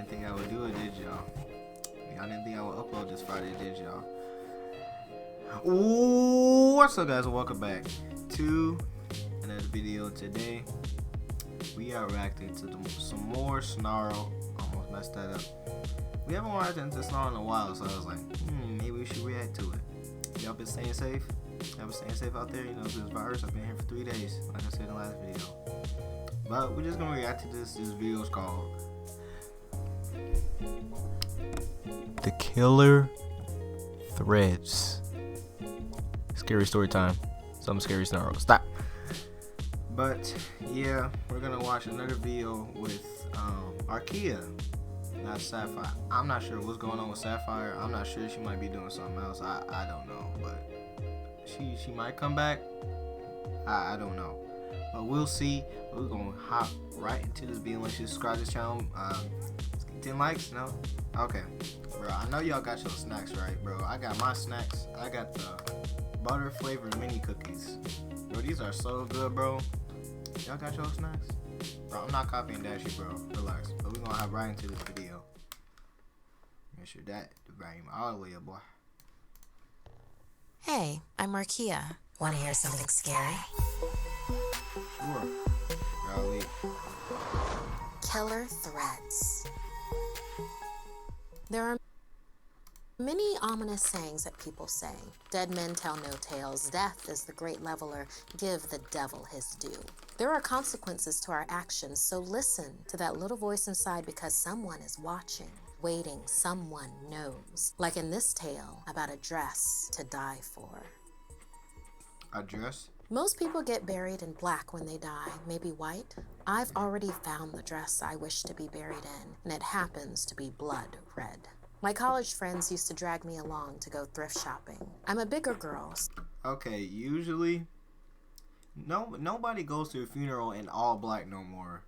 think I would do it, did y'all? Y'all didn't think I would upload this Friday, did y'all? Ooh, what's up, guys? Welcome back to another video. Today, we are reacting to some more Snarled. Almost messed that up. We haven't watched into Snarled in a while, so I was like, maybe we should react to it. Y'all been staying safe? Y'all been staying safe out there? You know, this virus, I've been here for 3 days, like I said in the last video. But we're just gonna react to this. This video is called The Killer Threads. Scary story time. Some scary Snarled. Stop. But yeah, we're gonna watch another video with Arkia, not Sapphire. I'm not sure what's going on with Sapphire. I'm not sure, she might be doing something else. I don't know, but she might come back. I don't know, but we'll see. We're gonna hop right into this video. Once you subscribe to this channel, 10 likes. No, okay, bro. I know y'all got your snacks, right, bro? I got my snacks. I got the butter flavored mini cookies, bro. These are so good, bro. Y'all got your snacks, bro? I'm not copying that shit, bro. Relax. But we're gonna hop right into this video. Make sure that the volume all the way up, boy. Hey, I'm Markia. Want to hear something scary? Sure. Golly. Killer threads. There are many ominous sayings that people say. Dead men tell no tales. Death is the great leveler. Give the devil his due. There are consequences to our actions, so listen to that little voice inside, because someone is watching, waiting. Someone knows. Like in this tale about a dress to die for. A dress? Most people get buried in black when they die, maybe white. I've already found the dress I wish to be buried in, and it happens to be blood red. My college friends used to drag me along to go thrift shopping. I'm a bigger girl. Okay, usually nobody goes to a funeral in all black no more.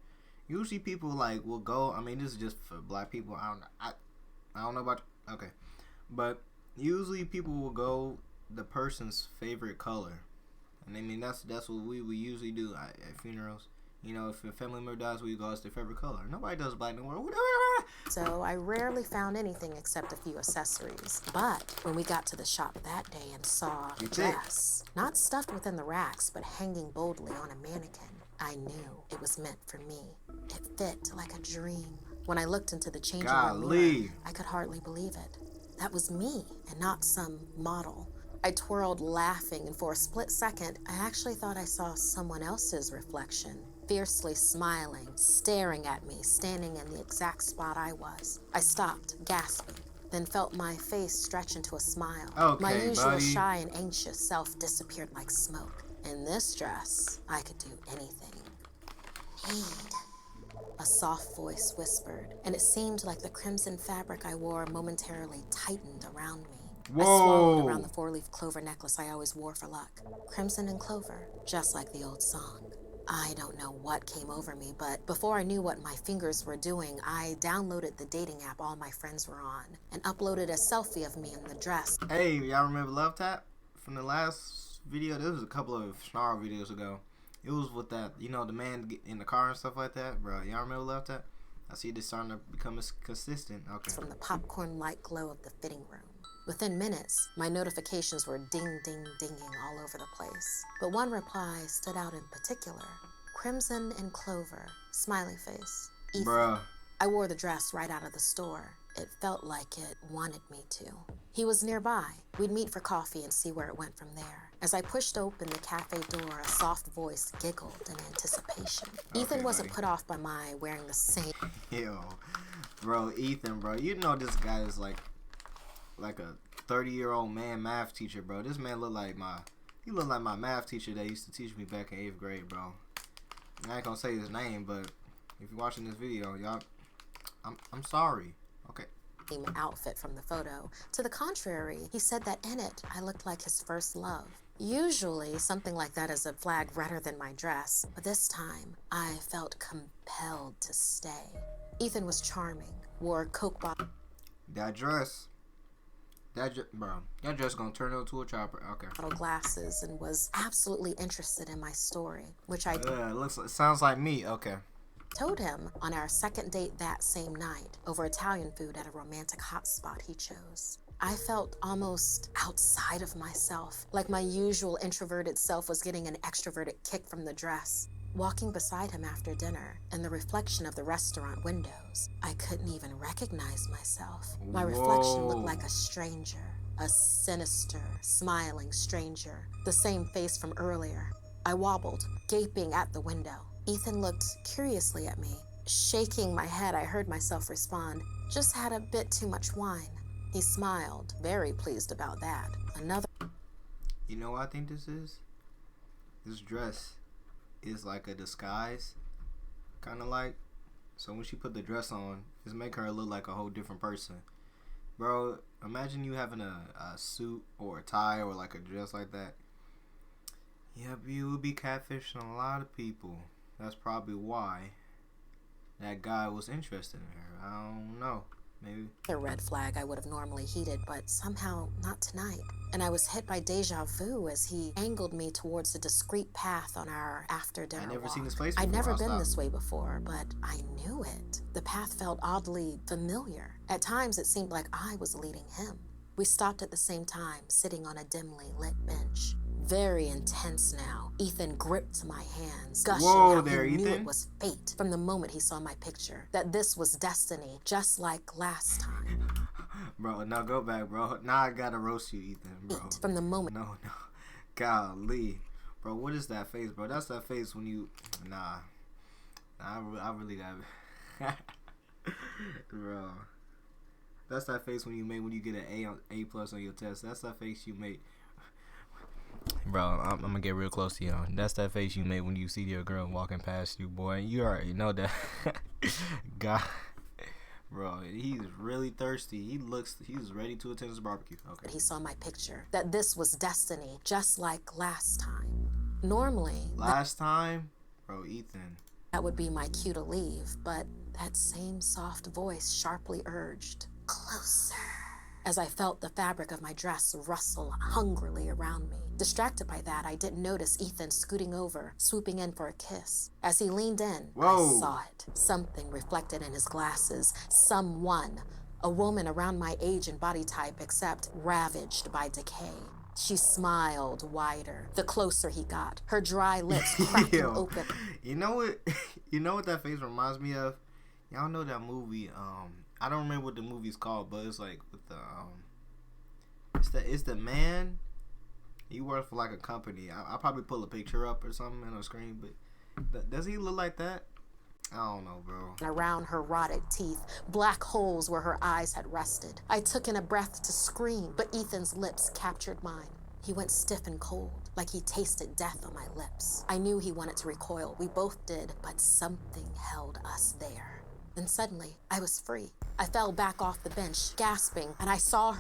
Usually people like will go, I mean, this is just for black people. I don't know about, okay. But usually people will go the person's favorite color. And I mean, that's what we usually do at funerals. You know, if a family member dies, we go as their favorite color. Nobody does black no more. So I rarely found anything except a few accessories. But when we got to the shop that day and saw a dress, not stuffed within the racks, but hanging boldly on a mannequin, I knew it was meant for me. It fit like a dream. When I looked into the changing room mirror, I could hardly believe it. That was me and not some model. I twirled laughing, and for a split second, I actually thought I saw someone else's reflection, fiercely smiling, staring at me, standing in the exact spot I was. I stopped, gasping, then felt my face stretch into a smile. Okay, my usual buddy. shy and anxious self disappeared like smoke. In this dress, I could do anything. Heed, a soft voice whispered, and it seemed like the crimson fabric I wore momentarily tightened around me. Whoa. I swallowed around the 4-leaf clover necklace I always wore for luck. Crimson and clover, just like the old song. I don't know what came over me, but before I knew what my fingers were doing, I downloaded the dating app all my friends were on and uploaded a selfie of me in the dress. Hey, y'all remember Love Tap from the last video? This was a couple of Snarl videos ago. It was with that, you know, the man in the car and stuff like that, bro. Y'all remember Love Tap? I see this starting to become consistent. Okay. From the popcorn light glow of the fitting room. Within minutes, my notifications were ding, ding, dinging all over the place. But one reply stood out in particular. Crimson and clover, smiley face, Ethan. Bruh. I wore the dress right out of the store. It felt like it wanted me to. He was nearby. We'd meet for coffee and see where it went from there. As I pushed open the cafe door, a soft voice giggled in anticipation. Okay, Ethan wasn't buddy. put off by my wearing the same. Yo, bro, Ethan, bro. You know this guy is like a 30-year-old man math teacher, bro. This man looked like my math teacher that used to teach me back in 8th grade, bro. I ain't gonna say his name, but if you're watching this video, y'all, I'm sorry. Okay. Outfit from the photo. To the contrary, he said that in it, I looked like his first love. Usually, something like that is a flag redder than my dress, but this time, I felt compelled to stay. Ethan was charming, wore a Coke bottle. That dress. Bro, that dress gonna turn into a chopper. Okay. Glasses, and was absolutely interested in my story, which I Sounds like me. Okay. Told him on our second date that same night over Italian food at a romantic hotspot he chose. I felt almost outside of myself, like my usual introverted self was getting an extroverted kick from the dress. Walking beside him after dinner, in the reflection of the restaurant windows, I couldn't even recognize myself. My reflection looked like a stranger, a sinister, smiling stranger, the same face from earlier. I wobbled, gaping at the window. Ethan looked curiously at me. Shaking my head, I heard myself respond, "Just had a bit too much wine." He smiled, very pleased about that. Another. You know what I think this is? This dress is like a disguise, kind of like. So when she put the dress on, it's make her look like a whole different person. Bro, imagine you having a suit or a tie or like a dress like that. Yep, you would be catfishing a lot of people. That's probably why that guy was interested in her. I don't know. Maybe. A red flag I would have normally heeded, but somehow not tonight. And I was hit by deja vu as he angled me towards a discreet path on our after-dinner walk. I'd never seen this place before. I'd never been this way before, but I knew it. The path felt oddly familiar. At times, it seemed like I was leading him. We stopped at the same time, sitting on a dimly lit bench. Very intense now. Ethan gripped my hands, gushing how he knew it was fate from the moment he saw my picture. That this was destiny, just like last time. Bro, now go back, bro. Now I gotta roast you, Ethan, bro. From the moment. No. Golly. Bro, what is that face, bro? That's that face when you... Nah, I really got... Bro. That's that face when you make when you get an A plus on your test. That's that face you make... Bro, I'm gonna get real close to you. That's that face you make when you see your girl walking past you, boy. You already know that. God, bro, he's really thirsty. He's ready to attend his barbecue. Okay. He saw my picture. That this was destiny, just like last time. Normally. Last time, bro, Ethan. That would be my cue to leave, but that same soft voice sharply urged, "Closer." As I felt the fabric of my dress rustle hungrily around me. Distracted by that, I didn't notice Ethan scooting over, swooping in for a kiss. As he leaned in, I saw it. Something reflected in his glasses. Someone. A woman around my age and body type, except ravaged by decay. She smiled wider, the closer he got. Her dry lips cracking open. You know what that face reminds me of? Y'all know that movie, I don't remember what the movie's called, but it's like with the it's the man. He works for like a company. I'll probably pull a picture up or something on the screen, but does he look like that? I don't know, bro. Around her rotted teeth, black holes where her eyes had rested. I took in a breath to scream, but Ethan's lips captured mine. He went stiff and cold, like he tasted death on my lips. I knew he wanted to recoil. We both did, but something held us there. Then suddenly, I was free. I fell back off the bench, gasping, and I saw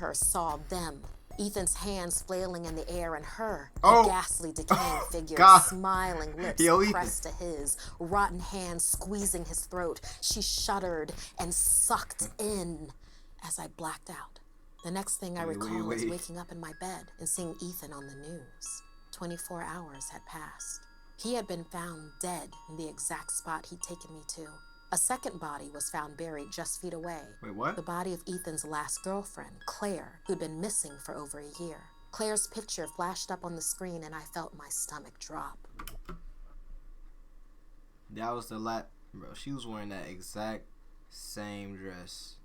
them. Ethan's hands flailing in the air, and her, a ghastly, decaying figure, smiling lips pressed to his, rotten hands squeezing his throat. She shuddered and sucked in as I blacked out. The next thing I recall is waking up in my bed and seeing Ethan on the news. 24 hours had passed. He had been found dead in the exact spot he'd taken me to. A second body was found buried just feet away. Wait, what? The body of Ethan's last girlfriend, Claire, who'd been missing for over a year. Claire's picture flashed up on the screen and I felt my stomach drop. That was bro, she was wearing that exact same dress.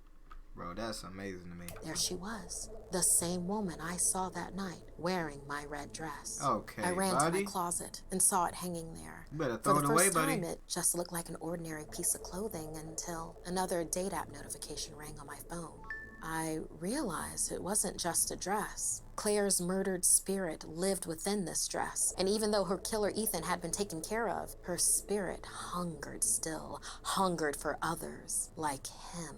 Bro, that's amazing to me. There she was, the same woman I saw that night, wearing my red dress. Okay, I ran to my closet and saw it hanging there. You better throw it away, buddy. For the first time, it just looked like an ordinary piece of clothing until another date app notification rang on my phone. I realized it wasn't just a dress. Claire's murdered spirit lived within this dress, and even though her killer Ethan had been taken care of, her spirit hungered still, hungered for others like him.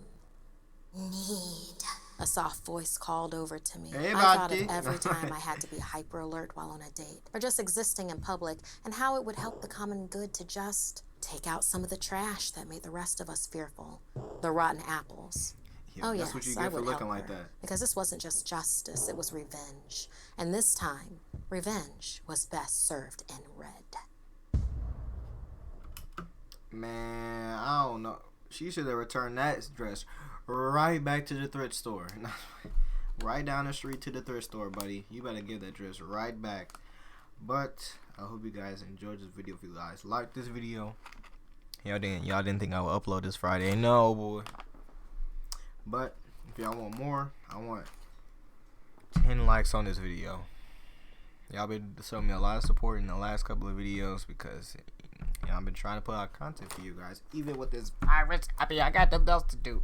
Need. A soft voice called over to me. Hey, I thought of every time I had to be hyper alert while on a date, or just existing in public, and how it would help the common good to just take out some of the trash that made the rest of us fearful. The rotten apples. Yeah, that's what you get for looking like that. Because this wasn't just justice, it was revenge. And this time, revenge was best served in red. Man, I don't know. She should have returned that dress right back to the thrift store. Right down the street to the thrift store, buddy. You better give that dress right back. But I hope you guys enjoyed this video. If you guys liked this video, y'all didn't think I would upload this Friday. No, boy. But if y'all want more, I want 10 likes on this video. Y'all been showing me a lot of support in the last couple of videos because I've been trying to put out content for you guys. Even with this virus, I got them else to do.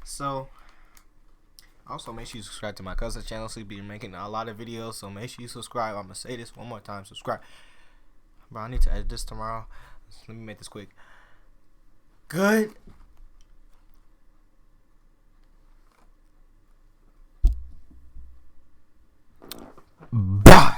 So, also make sure you subscribe to my cousin's channel. So he'll be making a lot of videos. So make sure you subscribe. I'm gonna say this one more time. Subscribe. Bro, I need to edit this tomorrow. Let me make this quick. Good. Bye.